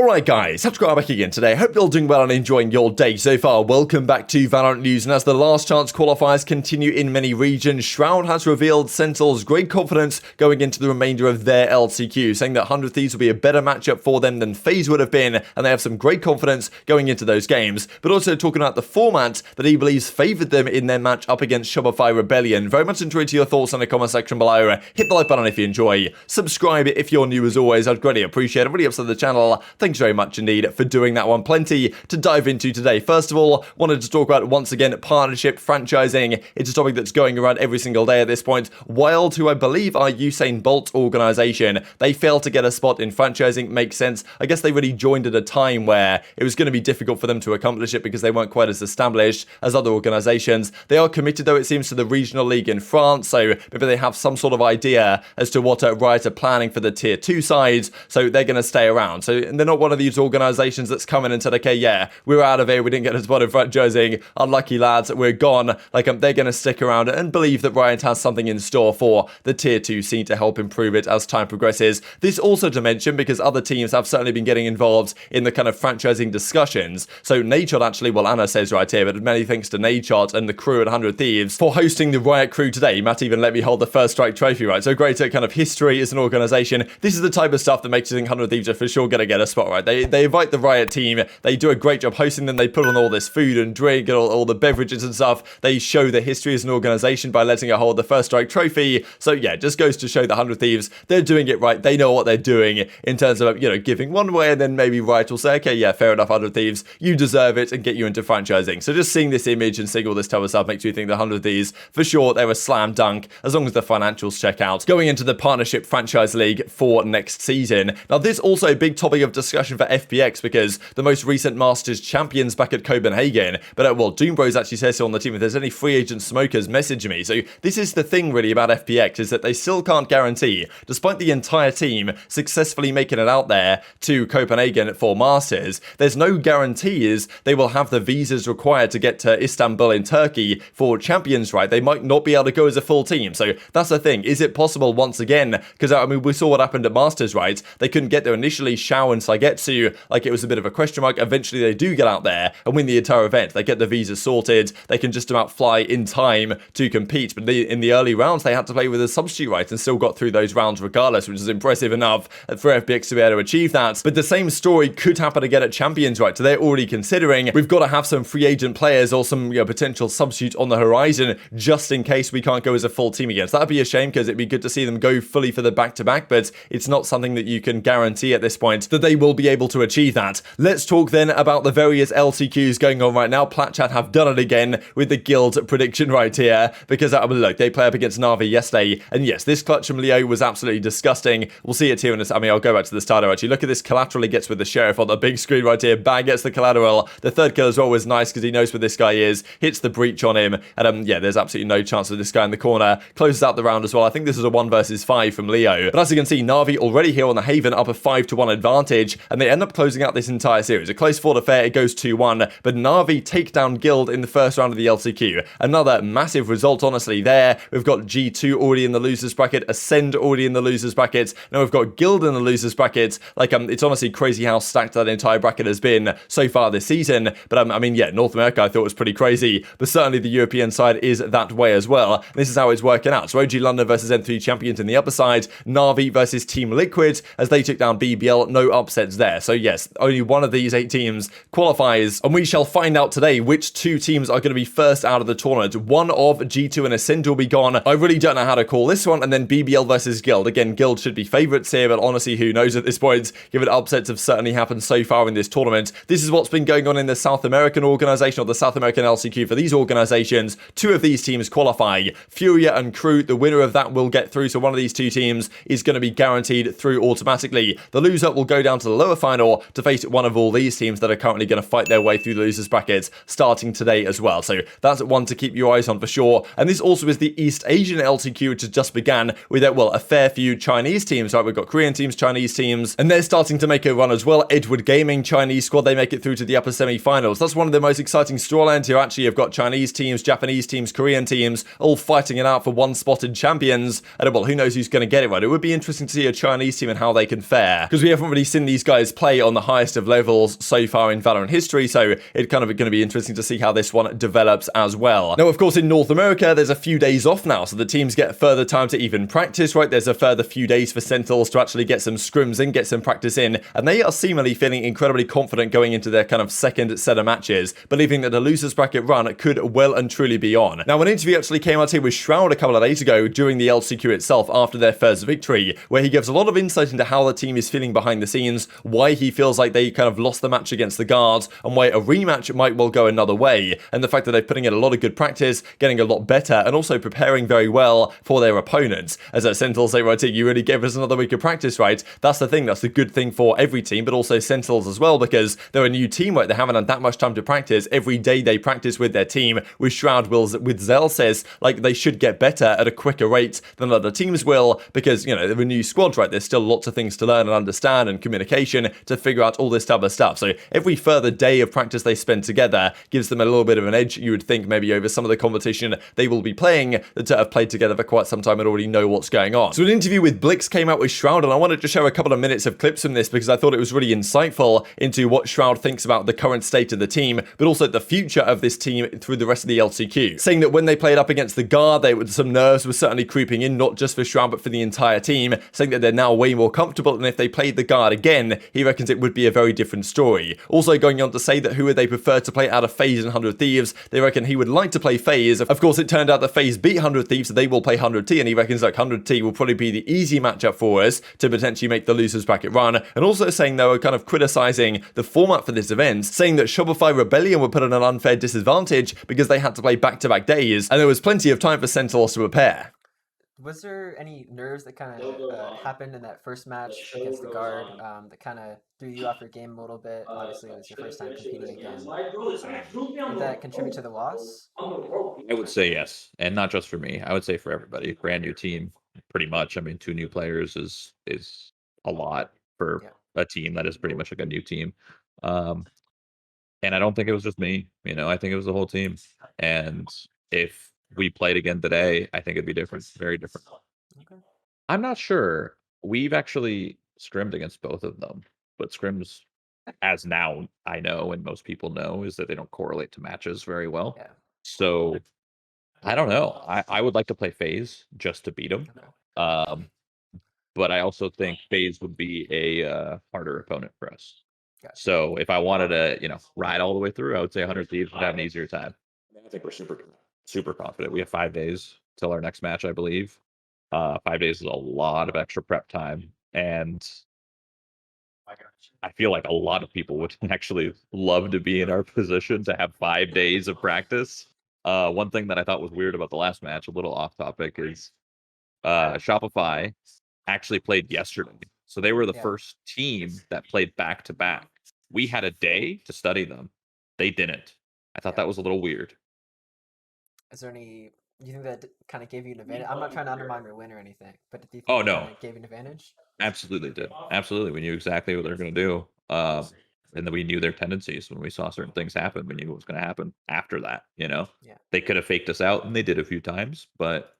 Alright guys, TacticalRab back again today. Hope you're all doing well and enjoying your day so far. Welcome back to VALORANT news, and as the last chance qualifiers continue in many regions, Shroud has revealed Sentinels great confidence going into the remainder of their LCQ, saying that 100 Thieves will be a better matchup for them than FaZe would have been, and they have some great confidence going into those games, but also talking about the format that he believes favoured them in their match up against Shopify Rebellion. Very much enjoyed your thoughts in the comment section below. Hit the like button if you enjoy, subscribe if you're new as always, I'd greatly appreciate it. Really up to the channel. Thanks very much indeed for doing that one. Plenty to dive into today. First of all, wanted to talk about once again partnership franchising. It's a topic that's going around every single day at this point. Wild, who I believe are Usain Bolt's organization, they failed to get a spot in franchising. Makes sense. I guess they really joined at a time where it was going to be difficult for them to accomplish it because they weren't quite as established as other organizations. They are committed though, it seems, to the regional league in France, so maybe they have some sort of idea as to what Riot are planning for the tier 2 sides, so they're going to stay around. So they're not one of these organizations that's come in and said, okay, yeah, we're out of here, we didn't get a spot in franchising, unlucky lads, we're gone. Like, they're going to stick around and believe that Riot has something in store for the tier 2 scene to help improve it as time progresses. This also to mention because other teams have certainly been getting involved in the kind of franchising discussions. So Nadeshot actually, well, Anna says right here, but many thanks to Nadeshot and the crew at 100 Thieves for hosting the Riot crew today. Matt even let me hold the first strike trophy, right? So great kind of history as an organization. This is the type of stuff that makes you think 100 Thieves are for sure going to get a spot, right? They invite the Riot team, they do a great job hosting them, they put on all this food and drink and all the beverages and stuff. They show their history as an organization by letting it hold the first strike trophy. So yeah, just goes to show that 100 Thieves, they're doing it right. They know what they're doing in terms of, you know, giving one way, and then maybe Riot will say, okay, yeah, fair enough, 100 Thieves, you deserve it, and get you into franchising. So just seeing this image and seeing all this type of stuff makes you think the 100 Thieves, for sure, they're a slam dunk as long as the financials check out going into the partnership franchise league for next season. Now, this also a big topic of discussion for FPX because the most recent Masters champions back at Copenhagen, but well, Doombros actually says so on the team, if there's any free agent smokers, message me. So this is the thing really about FPX, is that they still can't guarantee, despite the entire team successfully making it out there to Copenhagen for Masters, there's no guarantees they will have the visas required to get to Istanbul in Turkey for champions, right? They might not be able to go as a full team. So that's the thing. Is it possible once again? Because I mean, we saw what happened at Masters, right? They couldn't get there initially. Shao and Saigetsu, like, it was a bit of a question mark. Eventually they do get out there and win the entire event. They get the visas sorted. They can just about fly in time to compete. But in the early rounds, they had to play with a substitute, right? And still got through those rounds regardless, which is impressive enough for FPX to be able to achieve that. But the same story could happen again at Champions, right? So they're already considering, we've got to have some free agent players or some, you know, potential substitute on the horizon just in case we can't go as a full team again. So that'd be a shame because it'd be good to see them go fully for the back-to-back, but it's not something that you can guarantee at this point that they will be able to achieve that. Let's talk then about the various LCQs going on right now. Platchat have done it again with the guild prediction right here because, look, they play up against Na'Vi yesterday, and yes, this clutch from Leo was absolutely disgusting. We'll see it here in this. I mean, I'll go back to the starter actually. Look at this collateral he gets with the Sheriff on the big screen right here. Bang gets the collateral. The third kill as well was nice because he knows where this guy is. Hits the breach on him, and yeah, there's absolutely no chance of this guy in the corner. Closes out the round as well. I think this is a 1 versus 5 from Leo. But as you can see, Na'Vi already here on the Haven up a 5-1 advantage, and they end up closing out this entire series. A close fought affair, it goes 2-1, but Na'Vi take down Guild in the first round of the LCQ. Another massive result, honestly, there. We've got G2 already in the losers bracket, Ascend already in the losers bracket. Now we've got Guild in the losers bracket. Like, it's honestly crazy how stacked that entire bracket has been so far this season. But I mean, yeah, North America I thought was pretty crazy, but certainly the European side is that way as well. This is how it's working out. So OG London versus N3 champions in the upper side, Na'Vi versus Team Liquid as they took down BBL. No upsets there. So yes, only one of these 8 teams qualifies, and we shall find out today which 2 teams are going to be first out of the tournament. One of G2 and Ascend will be gone. I really don't know how to call this one. And then BBL versus Guild. Again, Guild should be favourites here, but honestly, who knows at this point, given upsets have certainly happened so far in this tournament. This is what's been going on in the South American organization, or the South American LCQ for these organizations. 2 of these teams qualify. Furia and Crew, the winner of that will get through, so one of these 2 teams is going to be guaranteed through automatically. The loser will go down to the lower final to face one of all these teams that are currently going to fight their way through the losers brackets starting today as well. So that's one to keep your eyes on for sure. And this also is the East Asian LCQ, which has just began with, well, a fair few Chinese teams, right? We've got Korean teams, Chinese teams, and they're starting to make a run as well. Edward Gaming, Chinese squad, they make it through to the upper semi-finals. That's one of the most exciting storylines here. Actually, you've got Chinese teams, Japanese teams, Korean teams, all fighting it out for one spot in champions. And well, who knows who's going to get it right? It would be interesting to see a Chinese team and how they can fare, because we haven't really seen these guys guys play on the highest of levels so far in Valorant history, so it's kind of going to be interesting to see how this one develops as well. Now, of course, in North America, there's a few days off now, so the teams get further time to even practice, right? There's a further few days for Sentinels to actually get some scrims in, get some practice in, and they are seemingly feeling incredibly confident going into their kind of second set of matches, believing that the losers bracket run could well and truly be on. Now, an interview actually came out here with Shroud a couple of days ago during the LCQ itself after their first victory, where he gives a lot of insight into how the team is feeling behind the scenes, why he feels like they kind of lost the match against the guards, and why a rematch might well go another way, and the fact that they're putting in a lot of good practice, getting a lot better, and also preparing very well for their opponents. As a Sentinels say right here, you really gave us another week of practice, right? That's the thing, that's the good thing for every team, but also Sentinels as well, because they're a new team, right? They haven't had that much time to practice. Every day they practice with their team, with Shroud wills, with Zell says, like, they should get better at a quicker rate than other teams will, because, you know, they're a new squad, right? There's still lots of things to learn and understand, and communication to figure out all this type of stuff. So every further day of practice they spend together gives them a little bit of an edge, you would think, maybe over some of the competition they will be playing that have played together for quite some time and already know what's going on. So an interview with Blix came out with Shroud, and I wanted to share a couple of minutes of clips from this because I thought it was really insightful into what Shroud thinks about the current state of the team, but also the future of this team through the rest of the LCQ. Saying that when they played up against the guard, some nerves were certainly creeping in, not just for Shroud, but for the entire team, saying that they're now way more comfortable, and if they played the guard again, he reckons it would be a very different story. Also going on to say that who would they prefer to play out of FaZe and 100 Thieves, they reckon he would like to play FaZe. Of course, it turned out that FaZe beat 100 Thieves, so they will play 100T, and he reckons like 100T will probably be the easy matchup for us to potentially make the losers bracket run, and also saying they were kind of criticizing the format for this event, saying that Shopify Rebellion were put at an unfair disadvantage because they had to play back-to-back days, and there was plenty of time for Sentinels to prepare. Was there any nerves that kind of happened in that first match against the guard that kind of threw you off your game a little bit? Obviously, it was your first time competing again. Did that contribute to the loss? I would say yes, and not just for me. I would say for everybody. Brand new team, pretty much. I mean, 2 new players is a lot for a team that is pretty much like a new team. And I don't think it was just me. You know, I think it was the whole team. And if we played again today, I think it'd be different, very different. Okay. I'm not sure. We've actually scrimmed against both of them, but scrims, as now I know and most people know, is that they don't correlate to matches very well. Yeah. So I don't know. I would like to play FaZe just to beat them. Okay. But I also think FaZe would be a harder opponent for us. Gotcha. So if I wanted to, you know, ride all the way through, I would say 100 Thieves would have an easier time. I think we're super confident. We have 5 days till our next match, I believe. 5 days is a lot of extra prep time, and I feel like a lot of people would actually love to be in our position to have 5 days of practice. One thing that I thought was weird about the last match, a little off topic, is Shopify actually played yesterday. So they were the first team that played back to back. We had a day to study them. They didn't. I thought that was a little weird. Is there any? Do you think that kind of gave you an advantage? I'm not trying to undermine your win or anything, but do you think no, kind of gave you an advantage? Absolutely did. Absolutely, we knew exactly what they were going to do, and then we knew their tendencies when we saw certain things happen. We knew what was going to happen after that. You know, they could have faked us out, and they did a few times, but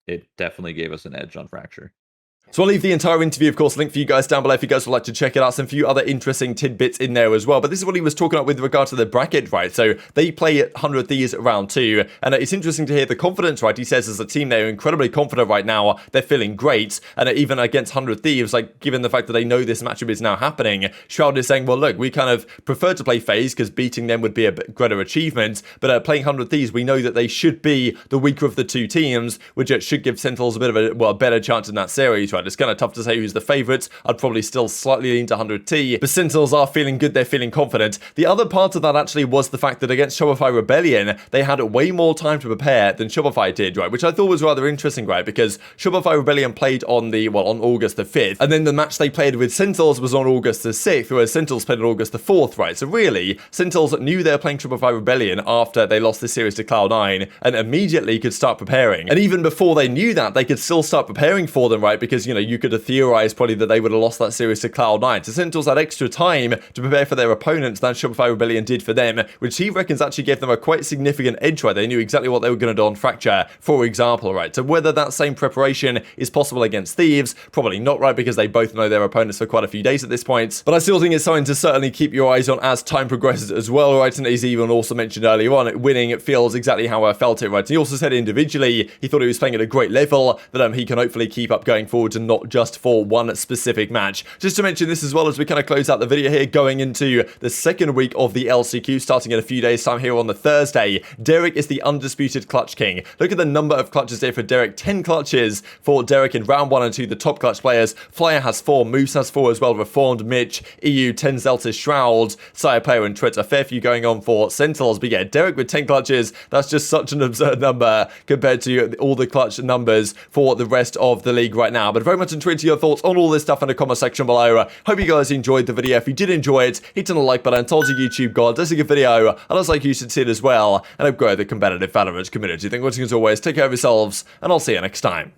it definitely gave us an edge on Fracture. So I'll leave the entire interview, of course, link for you guys down below if you guys would like to check it out. Some few other interesting tidbits in there as well. But this is what he was talking about with regard to the bracket, right? So they play at 100 Thieves round 2. And it's interesting to hear the confidence, right? He says as a team, they're incredibly confident right now. They're feeling great. And even against 100 Thieves, like given the fact that they know this matchup is now happening, Shroud is saying, well, look, we kind of prefer to play FaZe because beating them would be a greater achievement. But playing 100 Thieves, we know that they should be the weaker of the 2 teams, which should give Sentinels a bit of a better chance in that series, right? It's kind of tough to say who's the favourites. I'd probably still slightly lean to 100T, but Sentinels are feeling good, they're feeling confident. The other part of that actually was the fact that against Shopify Rebellion, they had way more time to prepare than Shopify did, right? Which I thought was rather interesting, right? Because Shopify Rebellion played on August the 5th, and then the match they played with Sentinels was on August the 6th, whereas Sentinels played on August the 4th, right? So really, Sentinels knew they were playing Shopify Rebellion after they lost this series to Cloud9, and immediately could start preparing. And even before they knew that, they could still start preparing for them, right? Because, you know, you could have theorized probably that they would have lost that series to Cloud9. So Sentinels had extra time to prepare for their opponents than Shopify Rebellion did for them, which he reckons actually gave them a quite significant edge, right? They knew exactly what they were going to do on Fracture, for example, right? So whether that same preparation is possible against Thieves, probably not, right? Because they both know their opponents for quite a few days at this point. But I still think it's something to certainly keep your eyes on as time progresses as well, right? And as even also mentioned earlier on, winning it feels exactly how I felt it, right? And he also said individually, he thought he was playing at a great level that he can hopefully keep up going forward and not just for one specific match. Just to mention this as well as we kind of close out the video here, going into the second week of the LCQ, starting in a few days time here on the Thursday, Derek is the undisputed clutch king. Look at the number of clutches here for Derek, 10 clutches for Derek in round 1 and 2, the top clutch players. Flyer has 4, Moose has 4 as well, Reformed, Mitch, EU, TenZ, Shroud, Sire Player and Twitch, a fair few going on for Sentinels, but yeah, Derek with 10 clutches, that's just such an absurd number compared to all the clutch numbers for the rest of the league right now. But very much intrigued to your thoughts on all this stuff in the comment section below. Hope you guys enjoyed the video. If you did enjoy it, hit on the like button, told you YouTube God, that's a good video, and I like you should see it as well, and upgrade the competitive Valorant community. Thank you for watching as always, take care of yourselves, and I'll see you next time.